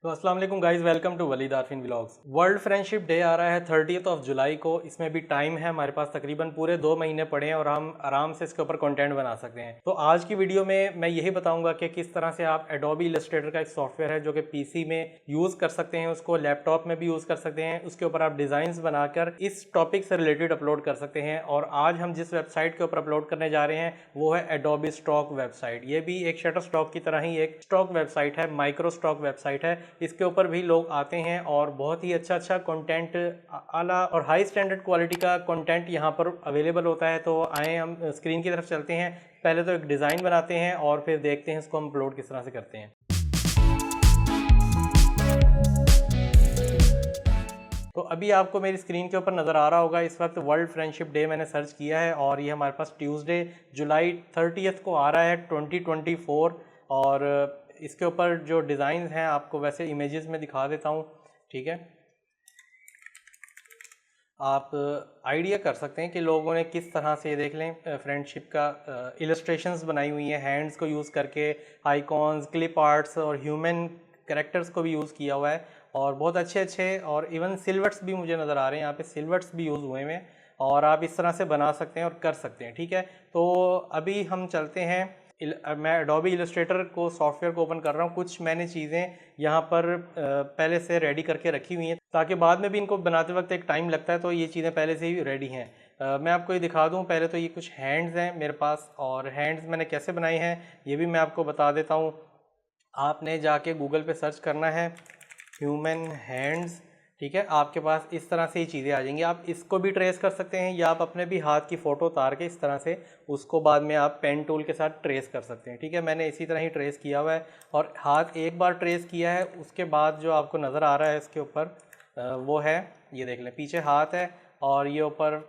तो अस्सलाम वालेकुम guys, welcome to Waleed Arfin vlogs. World friendship day आ रहा है 30th ऑफ जुलाई को। इसमें भी टाइम है हमारे पास, तकरीबन पूरे 2 महीने पड़े हैं और हम आराम से इसके ऊपर कंटेंट बना सकते हैं। तो आज की वीडियो में मैं यही बताऊंगा कि किस तरह से आप एडोबी इलस्ट्रेटर का एक सॉफ्टवेयर है जो कि पीसी में यूज़ कर सकते हैं, उसको लैपटॉप में भी यूज़ कर सकते हैं, उसके ऊपर आप डिज़ाइंस बनाकर इस टॉपिक से रिलेटेड अपलोड कर सकते हैं। और आज हम जिस वेबसाइट के ऊपर अपलोड करने जा रहे हैं वो है एडोबी स्टॉक वेबसाइट। ये भी एक शटर स्टॉक की तरह ही एक स्टॉक वेबसाइट है, माइक्रो स्टॉक वेबसाइट है। इसके ऊपर भी लोग आते हैं और बहुत ही अच्छा अच्छा कंटेंट, आला और हाई स्टैंडर्ड क्वालिटी का कंटेंट यहाँ पर अवेलेबल होता है। तो आए हम स्क्रीन की तरफ चलते हैं। पहले तो एक डिज़ाइन बनाते हैं और फिर देखते हैं इसको हम अपलोड किस तरह से करते हैं। तो अभी आपको मेरी स्क्रीन के ऊपर नज़र आ रहा होगा, इस वक्त वर्ल्ड फ्रेंडशिप डे मैंने सर्च किया है और ये हमारे पास ट्यूसडे जुलाई 30th को आ रहा है 2024। और इसके ऊपर जो डिज़ाइन हैं आपको वैसे इमेजेस में दिखा देता हूँ, ठीक है। आप आइडिया कर सकते हैं कि लोगों ने किस तरह से, देख लें, फ्रेंडशिप का इलस्ट्रेशंस बनाई हुई हैं हैंड्स को यूज़ करके, आइकॉन्स, क्लिप आर्ट्स और ह्यूमन कैरेक्टर्स को भी यूज़ किया हुआ है। और बहुत अच्छे अच्छे और इवन सिल्वर्स भी मुझे नज़र आ रहे हैं, यहाँ पे सिल्वर्स भी यूज़ हुए हैं और आप इस तरह से बना सकते हैं और कर सकते हैं, ठीक है। तो अभी हम चलते हैं। मैं एडोबी इलस्ट्रेटर को सॉफ्टवेयर को ओपन कर रहा हूँ। कुछ मैंने चीज़ें यहाँ पर पहले से रेडी करके रखी हुई हैं ताकि बाद में भी इनको बनाते वक्त एक टाइम लगता है, तो ये चीज़ें पहले से ही रेडी हैं। मैं आपको ये दिखा दूँ। पहले तो ये कुछ हैंड्स हैं मेरे पास और हैंड्स मैंने कैसे बनाए हैं ये भी मैं आपको बता देता हूँ। आपने जाके गूगल पे सर्च करना है ह्यूमन हैंड्स, ठीक है। आपके पास इस तरह से ही चीज़ें आ जाएंगी। आप इसको भी ट्रेस कर सकते हैं या आप अपने भी हाथ की फ़ोटो उतार के इस तरह से उसको बाद में आप पेन टूल के साथ ट्रेस कर सकते हैं, ठीक है। मैंने इसी तरह ही ट्रेस किया हुआ है और हाथ एक बार ट्रेस किया है, उसके बाद जो आपको नज़र आ रहा है इसके ऊपर वो है, ये देख लें, पीछे हाथ है और ये ऊपर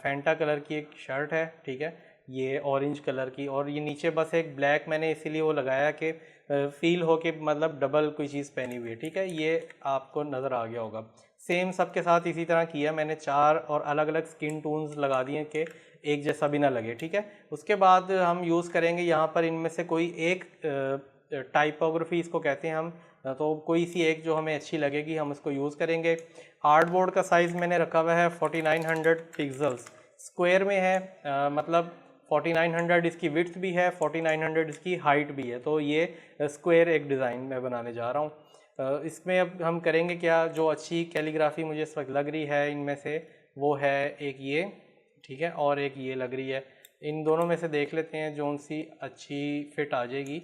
फैंटा कलर की एक शर्ट है, ठीक है, ये ऑरेंज कलर की, और ये नीचे बस एक ब्लैक मैंने इसीलिए वो लगाया कि फील हो के मतलब डबल कोई चीज़ पहनी हुई है, ठीक है। ये आपको नज़र आ गया होगा। सेम सबके साथ इसी तरह किया मैंने, 4 और अलग अलग स्किन टोन्स लगा दिए कि एक जैसा भी ना लगे, ठीक है। उसके बाद हम यूज़ करेंगे यहाँ पर इनमें से कोई एक टाइपोग्राफी इसको कहते हैं हम, तो कोई सी एक जो हमें अच्छी लगेगी हम उसको यूज़ करेंगे। हार्डबोर्ड का साइज़ मैंने रखा हुआ है 4900 पिक्सल्स, स्क्वायर में है, मतलब 4900 इसकी विड्थ भी है, 4900 इसकी हाइट भी है। तो ये स्क्वायर एक डिज़ाइन मैं बनाने जा रहा हूँ। इसमें अब हम करेंगे क्या, जो अच्छी कैलीग्राफी मुझे इस वक्त लग रही है इनमें से वो है एक ये, ठीक है, और एक ये लग रही है। इन दोनों में से देख लेते हैं जौन सी अच्छी फिट आ जाएगी,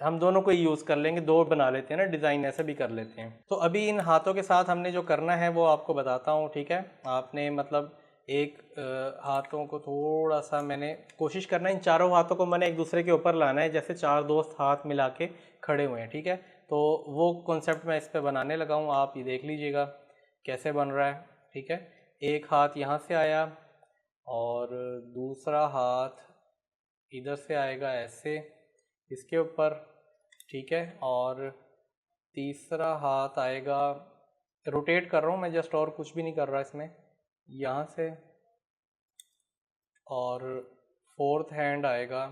हम दोनों को ही यूज़ कर लेंगे, दो बना लेते हैं ना डिज़ाइन, ऐसे भी कर लेते हैं। तो अभी इन हाथों के साथ हमने जो करना है वो आपको बताता हूँ, ठीक है। आपने मतलब एक हाथों को थोड़ा सा मैंने कोशिश करना है, इन चारों हाथों को मैंने एक दूसरे के ऊपर लाना है, जैसे चार दोस्त हाथ मिला के खड़े हुए हैं, ठीक है। तो वो कॉन्सेप्ट मैं इस पर बनाने लगा हूँ, आप ये देख लीजिएगा कैसे बन रहा है, ठीक है। एक हाथ यहाँ से आया और दूसरा हाथ इधर से आएगा ऐसे इसके ऊपर, ठीक है, और तीसरा हाथ आएगा, रोटेट कर रहा हूँ मैं जस्ट, और कुछ भी नहीं कर रहा इसमें, यहाँ से, और फोर्थ हैंड आएगा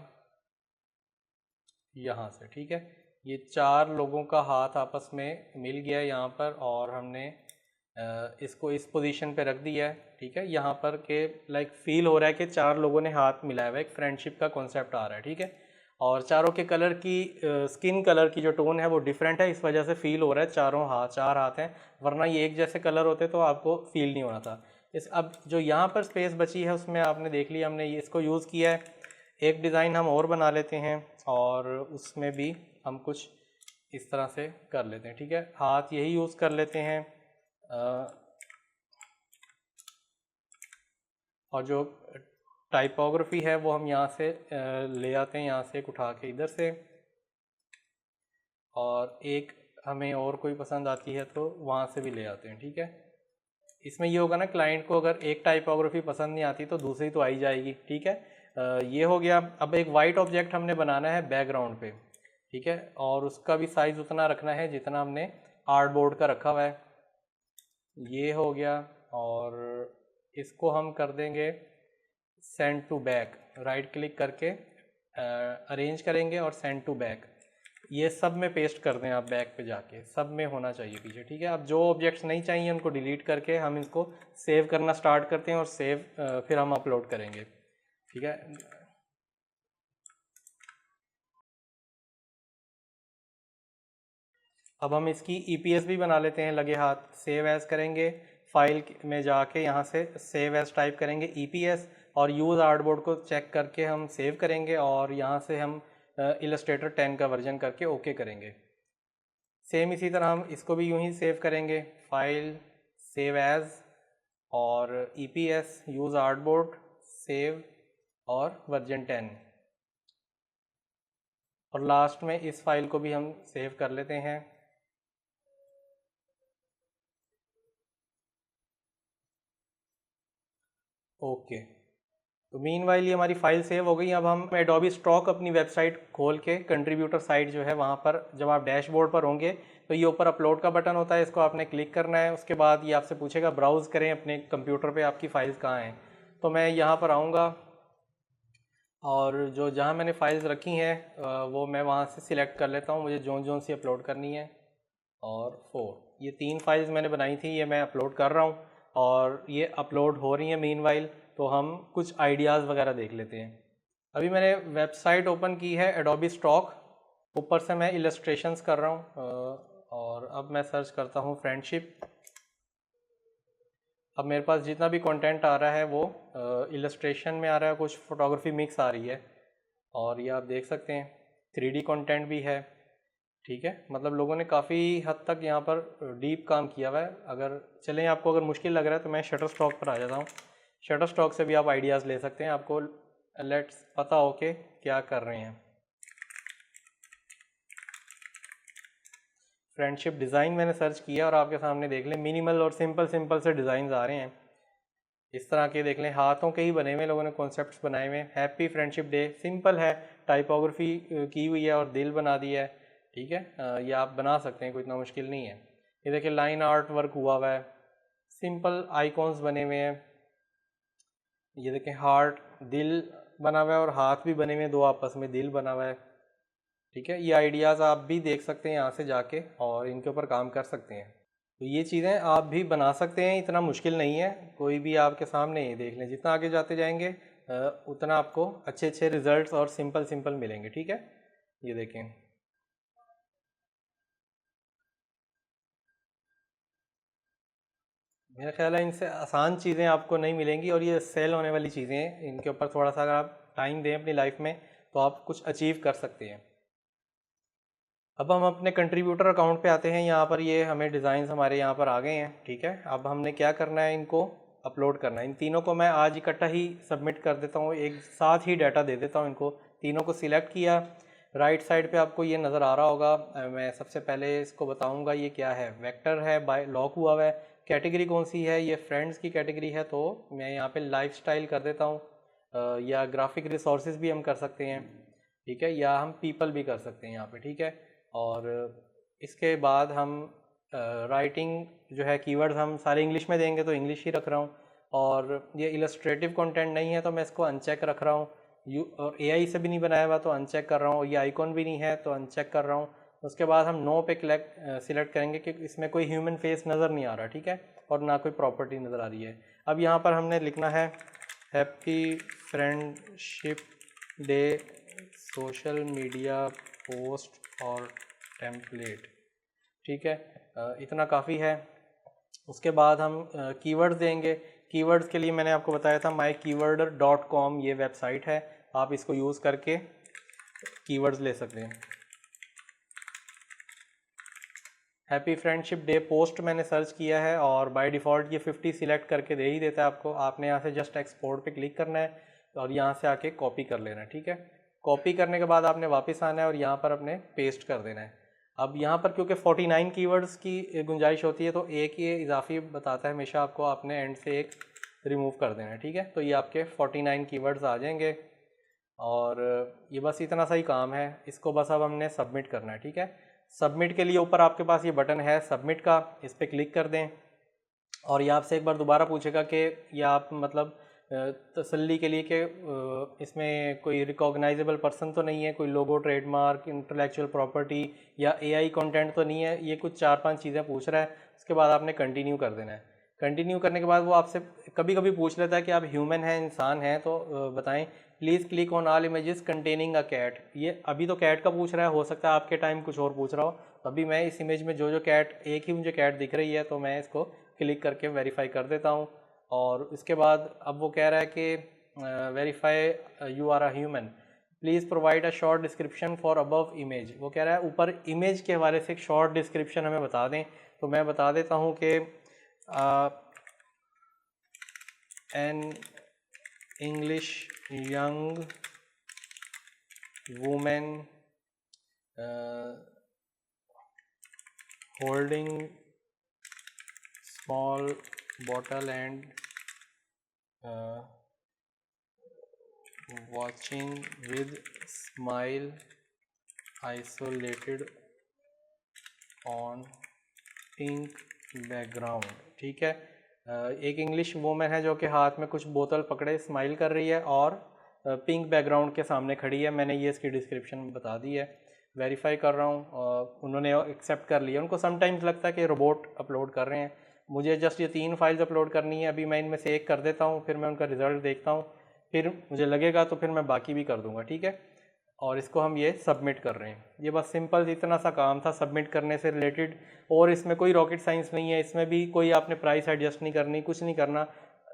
यहाँ से, ठीक है। ये चार लोगों का हाथ आपस में मिल गया यहाँ पर और हमने इसको इस पोजीशन पे रख दिया है, ठीक है। यहाँ पर के लाइक फील हो रहा है कि चार लोगों ने हाथ मिलाया हुआ है, एक फ्रेंडशिप का कॉन्सेप्ट आ रहा है, ठीक है। और चारों के कलर की स्किन कलर की जो टोन है वो डिफरेंट है, इस वजह से फील हो रहा है चारों हाथ, चार हाथ हैं, वरना ये एक जैसे कलर होते तो आपको फील नहीं होना था। इस अब जो यहाँ पर स्पेस बची है उसमें आपने देख लिया हमने ये इसको यूज़ किया है। एक डिज़ाइन हम और बना लेते हैं और उसमें भी हम कुछ इस तरह से कर लेते हैं, ठीक है। हाथ यही यूज़ कर लेते हैं और जो टाइपोग्राफी है वो हम यहाँ से ले आते हैं, यहाँ से एक उठा के इधर से, और एक हमें और कोई पसंद आती है तो वहाँ से भी ले आते हैं, ठीक है। इसमें ये होगा ना, क्लाइंट को अगर एक टाइपोग्राफी पसंद नहीं आती तो दूसरी तो आई जाएगी, ठीक है। ये हो गया। अब एक वाइट ऑब्जेक्ट हमने बनाना है बैकग्राउंड पे, ठीक है, और उसका भी साइज़ उतना रखना है जितना हमने आर्टबोर्ड का रखा हुआ है, ये हो गया। और इसको हम कर देंगे send to back, right click करके अरेंज करेंगे और सेंड टू बैक, ये सब में पेस्ट कर दें आप, बैक पे जाके सब में होना चाहिए पीछे, ठीक है। अब जो ऑब्जेक्ट्स नहीं चाहिए उनको डिलीट करके हम इसको सेव करना स्टार्ट करते हैं और सेव फिर हम अपलोड करेंगे, ठीक है। अब हम इसकी ईपीएस भी बना लेते हैं लगे हाथ। सेव एज करेंगे, फाइल में जाके यहाँ से सेव एज टाइप करेंगे ईपीएस, और यूज़ आर्टबोर्ड को चेक करके हम सेव करेंगे, और यहाँ से हम इलस्ट्रेटर 10 का वर्जन करके ओके करेंगे। सेम इसी तरह हम इसको भी यूं ही सेव करेंगे, फाइल, सेव एज, और ईपीएस, यूज़ आर्टबोर्ड, सेव, और वर्जन 10। और लास्ट में इस फाइल को भी हम सेव कर लेते हैं। ओके, तो मीनवाइल ये हमारी फाइल सेव हो गई। अब हम एडोबी स्टॉक अपनी वेबसाइट खोल के कंट्रीब्यूटर साइट जो है वहाँ पर जब आप डैशबोर्ड पर होंगे तो ये ऊपर अपलोड का बटन होता है, इसको आपने क्लिक करना है। उसके बाद ये आपसे पूछेगा ब्राउज़ करें अपने कंप्यूटर पे आपकी फ़ाइल्स कहाँ हैं। तो मैं यहाँ पर आऊँगा और जो जहाँ मैंने फ़ाइल्स रखी हैं वो मैं वहाँ से सिलेक्ट कर लेता हूँ, मुझे जोन सी अपलोड करनी है। और 4 ये 3 फाइल्स मैंने बनाई थी, ये मैं अपलोड कर रहा हूँ और ये अपलोड हो रही है मीनवाइल। तो हम कुछ आइडियाज़ वगैरह देख लेते हैं। अभी मैंने वेबसाइट ओपन की है एडोबी स्टॉक, ऊपर से मैं इलस्ट्रेशंस कर रहा हूँ और अब मैं सर्च करता हूँ फ्रेंडशिप। अब मेरे पास जितना भी कंटेंट आ रहा है वो इलस्ट्रेशन में आ रहा है, कुछ फोटोग्राफी मिक्स आ रही है, और ये आप देख सकते हैं 3D कंटेंट भी है, ठीक है। मतलब लोगों ने काफ़ी हद तक यहाँ पर डीप काम किया हुआ है। अगर चलें, आपको अगर मुश्किल लग रहा है तो मैं शटर स्टॉक पर आ जाता हूँ। शटर स्टॉक से भी आप आइडियाज़ ले सकते हैं, आपको लेट्स पता हो के क्या कर रहे हैं। फ्रेंडशिप डिज़ाइन मैंने सर्च किया और आपके सामने देख लें मिनिमल और सिंपल से डिज़ाइन आ रहे हैं। इस तरह के देख लें, हाथों के ही बने हुए लोगों ने कॉन्सेप्ट्स बनाए हुए हैं। हैप्पी फ्रेंडशिप डे, सिंपल है, टाइपोग्राफी की हुई है और दिल बना दिया है, ठीक है। ये आप बना सकते हैं, कोई इतना मुश्किल नहीं है। ये देखिए लाइन आर्ट वर्क हुआ हुआ है, सिंपल आइकॉन्स बने हुए हैं। ये देखें हार्ट, दिल बना हुआ है और हाथ भी बने हुए हैं, दो आपस में दिल बना हुआ है, ठीक है। ये आइडियाज़ आप भी देख सकते हैं यहाँ से जाके और इनके ऊपर काम कर सकते हैं। तो ये चीज़ें आप भी बना सकते हैं, इतना मुश्किल नहीं है। कोई भी आपके सामने ही देख लें, जितना आगे जाते जाएंगे उतना आपको अच्छे रिजल्ट्स और सिंपल मिलेंगे, ठीक है। ये देखें, मेरा ख्याल है इनसे आसान चीज़ें आपको नहीं मिलेंगी, और ये सेल होने वाली चीज़ें हैं। इनके ऊपर थोड़ा सा अगर आप टाइम दें अपनी लाइफ में तो आप कुछ अचीव कर सकते हैं। अब हम अपने कंट्रीब्यूटर अकाउंट पे आते हैं। यहाँ पर ये हमें डिज़ाइंस हमारे यहाँ पर आ गए हैं, ठीक है। अब हमने क्या करना है, इनको अपलोड करना है। इन तीनों को मैं आज इकट्ठा ही सबमिट कर देता हूँ, एक साथ ही डाटा दे देता हूँ इनको। तीनों को सिलेक्ट किया, राइट साइड पे आपको ये नज़र आ रहा होगा। मैं सबसे पहले इसको बताऊँगा ये क्या है। वेक्टर है, बाय लॉक हुआ हुआ है। कैटेगरी कौन सी है, ये फ्रेंड्स की कैटेगरी है, तो मैं यहाँ पर लाइफ स्टाइल कर देता हूँ, या ग्राफिक रिसोर्सेज भी हम कर सकते हैं, ठीक है, या हम पीपल भी कर सकते हैं यहाँ पे, ठीक है। और इसके बाद हम राइटिंग जो है, कीवर्ड्स हम सारे इंग्लिश में देंगे तो इंग्लिश ही रख रहा हूँ। और ये इलस्ट्रेटिव कंटेंट नहीं है तो मैं इसको अनचेक रख रहा हूँ। और एआई से भी नहीं बनाया हुआ तो अनचेक कर रहा हूँ। ये आइकॉन भी नहीं है तो अनचेक कर रहा हूँ। उसके बाद हम नो पे सिलेक्ट करेंगे कि इसमें कोई ह्यूमन फेस नज़र नहीं आ रहा, ठीक है, और ना कोई प्रॉपर्टी नज़र आ रही है। अब यहाँ पर हमने लिखना है happy friendship day social media post और टेम्पलेट, ठीक है। इतना काफ़ी है। उसके बाद हम कीवर्ड्स देंगे। कीवर्ड्स के लिए मैंने आपको बताया था mykeyword.com ये वेबसाइट है, आप इसको यूज़ करके कीवर्ड्स ले सकते हैं। हैप्पी फ्रेंडशिप डे पोस्ट मैंने सर्च किया है और बाय डिफ़ॉल्ट ये 50 सिलेक्ट करके दे ही देता है आपको। आपने यहाँ से जस्ट एक्सपोर्ट पे क्लिक करना है और यहाँ से आके कॉपी कर लेना है, ठीक है। कॉपी करने के बाद आपने वापस आना है और यहाँ पर अपने पेस्ट कर देना है। अब यहाँ पर क्योंकि 49 कीवर्ड्स की गुंजाइश होती है तो एक ये इजाफी बताता है हमेशा आपको, आपने एंड से एक रिमूव कर देना है, ठीक है। तो ये आपके 49 कीवर्ड्स आ जाएंगे और ये बस इतना सा ही काम है। इसको बस अब हमने सबमिट करना है, ठीक है। सबमिट के लिए ऊपर आपके पास ये बटन है सबमिट का, इस पर क्लिक कर दें और ये आपसे एक बार दोबारा पूछेगा कि ये आप मतलब तसल्ली के लिए कि इसमें कोई रिकॉग्नाइजेबल पर्सन तो नहीं है, कोई लोगो, ट्रेडमार्क, इंटेलेक्चुअल प्रॉपर्टी या एआई कंटेंट तो नहीं है। ये कुछ 4-5 चीज़ें पूछ रहा है। उसके बाद आपने कंटिन्यू कर देना है। कंटिन्यू करने के बाद वो आपसे कभी कभी पूछ लेता है कि आप ह्यूमन हैं, इंसान हैं, तो बताएं। Please click on all images containing a cat. ये अभी तो कैट का पूछ रहा है, हो सकता है आपके टाइम कुछ और पूछ रहा हो। तो अभी मैं इस इमेज में जो कैट, एक ही मुझे कैट दिख रही है, तो मैं इसको क्लिक करके वेरीफाई कर देता हूँ। और इसके बाद अब वो कह रहा है कि verify you are a human, please provide a short description for above image. वो कह रहा है ऊपर इमेज के हवाले से एक शॉर्ट डिस्क्रिप्शन हमें बता दें। तो मैं बता देता हूँ कि an English young women holding small bottle and watching with smile isolated on pink background। ठीक है, एक इंग्लिश वूमेन है जो कि हाथ में कुछ बोतल पकड़े स्माइल कर रही है और पिंक बैकग्राउंड के सामने खड़ी है। मैंने ये इसकी डिस्क्रिप्शन बता दी है। वेरीफाई कर रहा हूँ, उन्होंने एक्सेप्ट कर लिया। उनको समटाइम्स लगता है कि रोबोट अपलोड कर रहे हैं। मुझे जस्ट ये 3 फाइल्स अपलोड करनी है। अभी मैं इनमें से एक कर देता हूँ, फिर मैं उनका रिज़ल्ट देखता हूँ, फिर मुझे लगेगा तो फिर मैं बाकी भी कर दूँगा। ठीक है, और इसको हम ये सबमिट कर रहे हैं। ये बस सिंपल इतना सा काम था सबमिट करने से रिलेटेड, और इसमें कोई रॉकेट साइंस नहीं है। इसमें भी कोई आपने प्राइस एडजस्ट नहीं करनी, कुछ नहीं करना।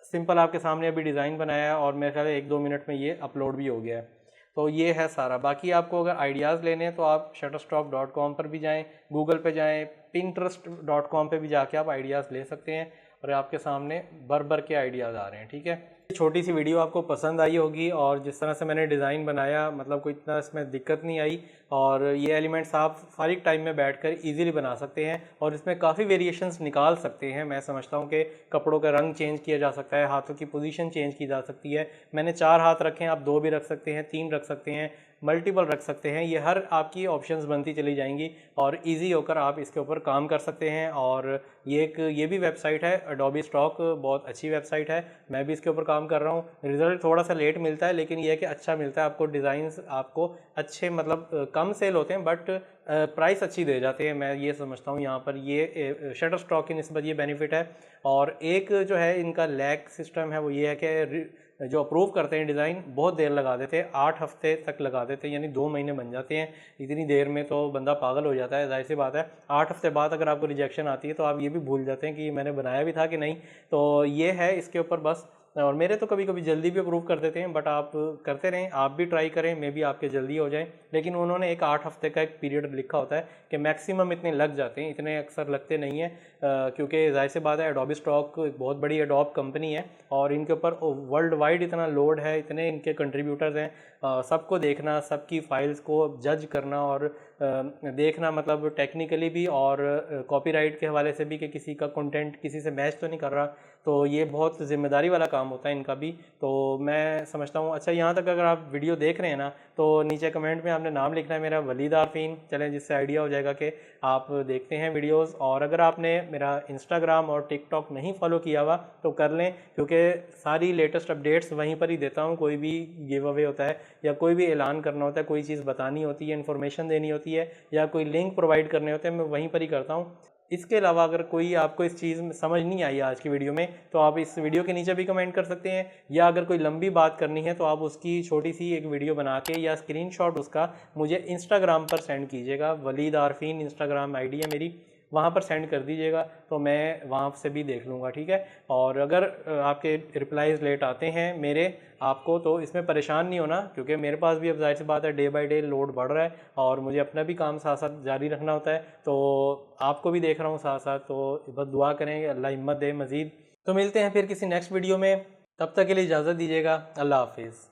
सिंपल आपके सामने अभी डिज़ाइन बनाया है और मेरे ख्याल 1-2 मिनट में ये अपलोड भी हो गया है। तो ये है सारा। बाकी आपको अगर आइडियाज़ लेने हैं तो आप shutterstock.com पर भी जाएं, गूगल पे जाएं, pinterest.com पे भी जाके आप आइडियाज़ ले सकते हैं। और आपके सामने भर के आइडियाज़ आ रहे हैं। ठीक है, छोटी सी वीडियो आपको पसंद आई होगी, और जिस तरह से मैंने डिज़ाइन बनाया, मतलब कोई इतना इसमें दिक्कत नहीं आई। और ये एलिमेंट्स आप फारिग टाइम में बैठकर इजीली बना सकते हैं और इसमें काफ़ी वेरिएशंस निकाल सकते हैं। मैं समझता हूँ कि कपड़ों का रंग चेंज किया जा सकता है, हाथों की पोजीशन चेंज की जा सकती है। मैंने 4 हाथ रखे हैं, आप 2 भी रख सकते हैं, 3 रख सकते हैं, मल्टीपल रख सकते हैं। ये हर आपकी ऑप्शंस बनती चली जाएंगी और इजी होकर आप इसके ऊपर काम कर सकते हैं। और ये भी वेबसाइट है एडोबी स्टॉक, बहुत अच्छी वेबसाइट है। मैं भी इसके ऊपर काम कर रहा हूँ। रिज़ल्ट थोड़ा सा लेट मिलता है, लेकिन ये है कि अच्छा मिलता है आपको। डिज़ाइंस आपको अच्छे, मतलब कम सेल होते हैं बट प्राइस अच्छी दे जाते हैं। मैं ये समझता हूँ यहाँ पर ये शटरस्टॉक की निस्बत ये बेनिफिट है। और एक जो है इनका लैग सिस्टम है, वो ये है कि जो अप्रूव करते हैं डिज़ाइन बहुत देर लगा देते हैं, 8 हफ्ते तक लगा देते हैं, यानी 2 महीने बन जाते हैं। इतनी देर में तो बंदा पागल हो जाता है, जाहिर सी बात है। 8 हफ्ते बाद अगर आपको रिजेक्शन आती है तो आप ये भी भूल जाते हैं कि मैंने बनाया भी था कि नहीं। तो ये है इसके ऊपर बस। और मेरे तो कभी कभी जल्दी भी अप्रूव कर देते हैं, बट आप करते रहें, आप भी ट्राई करें, मे भी आपके जल्दी हो जाए। लेकिन उन्होंने एक 8 हफ्ते का एक पीरियड लिखा होता है कि मैक्सिमम इतने लग जाते हैं, इतने अक्सर लगते नहीं हैं। क्योंकि जाहिर सी बात है एडोबी स्टॉक एक बहुत बड़ी एडोब कंपनी है और इनके ऊपर वर्ल्ड वाइड इतना लोड है, इतने इनके कंट्रीब्यूटर्स हैं। सबको देखना, सबकी फाइल्स को जज करना और देखना, मतलब टेक्निकली भी और कॉपीराइट के हवाले से भी कि किसी का कंटेंट किसी से मैच तो नहीं कर रहा। तो ये बहुत ज़िम्मेदारी वाला काम होता है इनका भी। तो मैं समझता हूँ। अच्छा, यहाँ तक अगर आप वीडियो देख रहे हैं ना, तो नीचे कमेंट में आपने नाम लिखना है मेरा, वलीद आरफीन। चलें, जिससे आइडिया हो जाएगा कि आप देखते हैं वीडियोस। और अगर आपने मेरा इंस्टाग्राम और टिकटॉक नहीं फॉलो किया हुआ तो कर लें, क्योंकि सारी लेटेस्ट अपडेट्स वहीं पर ही देता हूँ। कोई भी गिव अवे होता है या कोई भी ऐलान करना होता है, कोई चीज़ बतानी होती है, इन्फॉर्मेशन देनी होती है या कोई लिंक प्रोवाइड करने होते हैं, मैं वहीं पर ही करता हूँ। इसके अलावा अगर कोई आपको इस चीज़ में समझ नहीं आई आज की वीडियो में, तो आप इस वीडियो के नीचे भी कमेंट कर सकते हैं, या अगर कोई लंबी बात करनी है तो आप उसकी छोटी सी एक वीडियो बना के या स्क्रीनशॉट उसका मुझे इंस्टाग्राम पर सेंड कीजिएगा। वलीद आरफीन इंस्टाग्राम आईडी है मेरी, वहाँ पर सेंड कर दीजिएगा तो मैं वहाँ से भी देख लूँगा। ठीक है, और अगर आपके रिप्लाईज़ लेट आते हैं मेरे आपको, तो इसमें परेशान नहीं होना, क्योंकि मेरे पास भी अब जाहिर सी बात है डे बाय डे लोड बढ़ रहा है और मुझे अपना भी काम साथ साथ जारी रखना होता है। तो आपको भी देख रहा हूँ साथ साथ, तो बस दुआ करें अल्लाह हिम्मत दे मज़ीद। तो मिलते हैं फिर किसी नेक्स्ट वीडियो में, तब तक के लिए इजाज़त दीजिएगा। अल्लाह हाफिज़।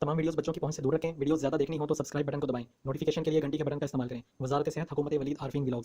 तमाम वीडियोस बच्चों की पहुंच से दूर रखें। वीडियोस ज़्यादा देखनी हो तो सब्सक्राइब बटन को दबाएं। नोटिफिकेशन के लिए घंटी के बटन का इस्तेमाल करें। वज़ारत सेहत, हुकूमत वलीद आरफीन व्लॉग्स।